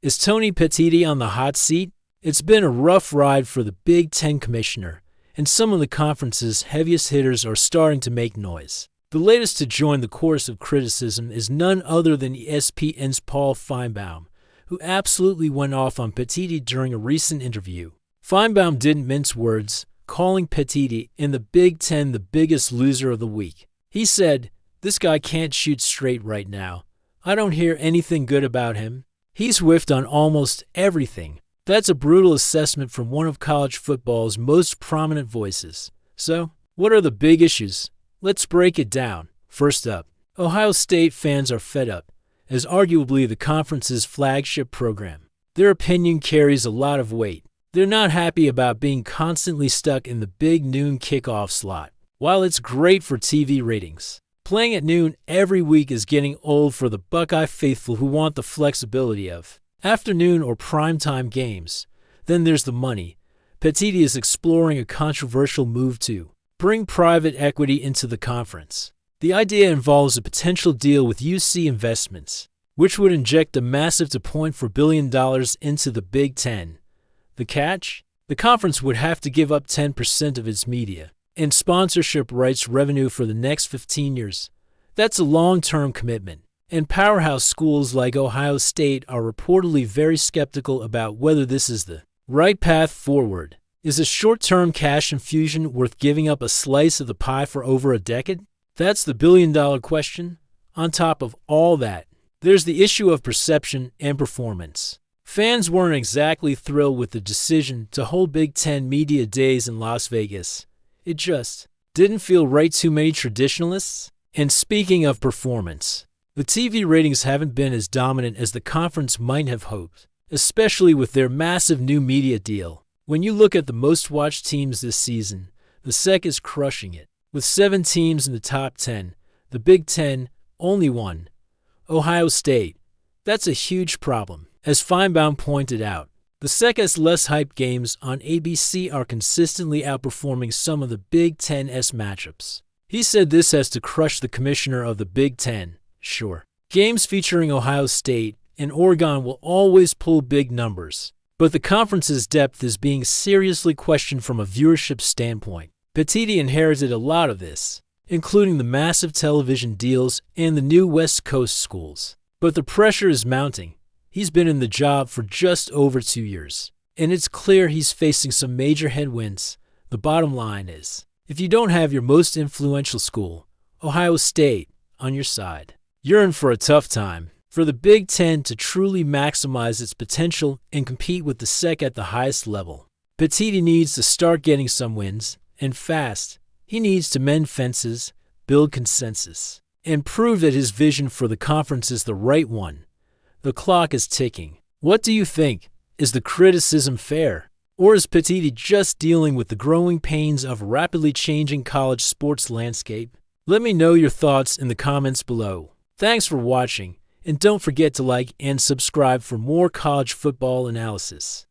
Is Tony Petitti on the hot seat? It's been a rough ride for the Big Ten commissioner, and some of the conference's heaviest hitters are starting to make noise. The latest to join the chorus of criticism is none other than ESPN's Paul Finebaum, who absolutely went off on Petitti during a recent interview. Finebaum didn't mince words, calling Petitti in the Big Ten the biggest loser of the week. He said, "This guy can't shoot straight right now. I don't hear anything good about him. He's whiffed on almost everything." That's a brutal assessment from one of college football's most prominent voices. So, what are the big issues? Let's break it down. First up, Ohio State fans are fed up, as arguably the conference's flagship program. Their opinion carries a lot of weight. They're not happy about being constantly stuck in the big noon kickoff slot. While it's great for TV ratings, playing at noon every week is getting old for the Buckeye faithful who want the flexibility of afternoon or primetime games. Then there's the money. Petitti is exploring a controversial move to bring private equity into the conference. The idea involves a potential deal with UC Investments, which would inject a massive $2.4 billion into the Big Ten. The catch? The conference would have to give up 10% of its media and sponsorship rights revenue for the next 15 years. That's a long-term commitment, and powerhouse schools like Ohio State are reportedly very skeptical about whether this is the right path forward. Is a short-term cash infusion worth giving up a slice of the pie for over a decade? That's the billion-dollar question. On top of all that, there's the issue of perception and performance. Fans weren't exactly thrilled with the decision to hold Big Ten Media Days in Las Vegas. It just didn't feel right to many traditionalists. And speaking of performance, the TV ratings haven't been as dominant as the conference might have hoped, especially with their massive new media deal. When you look at the most-watched teams this season, the SEC is crushing it. With 7 teams in the top 10, the Big Ten only one, Ohio State. That's a huge problem. As Finebaum pointed out, the SEC's less hyped games on ABC are consistently outperforming some of the Big Ten's matchups. He said this has to crush the commissioner of the Big Ten. Sure, games featuring Ohio State and Oregon will always pull big numbers, but the conference's depth is being seriously questioned from a viewership standpoint. Petitti inherited a lot of this, including the massive television deals and the new West Coast schools. But the pressure is mounting. He's been in the job for just over 2 years, and it's clear he's facing some major headwinds. The bottom line is, if you don't have your most influential school, Ohio State, on your side, you're in for a tough time. For the Big Ten to truly maximize its potential and compete with the SEC at the highest level, Petitti needs to start getting some wins, and fast. He needs to mend fences, build consensus, and prove that his vision for the conference is the right one. The clock is ticking. What do you think? Is the criticism fair? Or is Petitti just dealing with the growing pains of a rapidly changing college sports landscape? Let me know your thoughts in the comments below. Thanks for watching, and don't forget to like and subscribe for more college football analysis.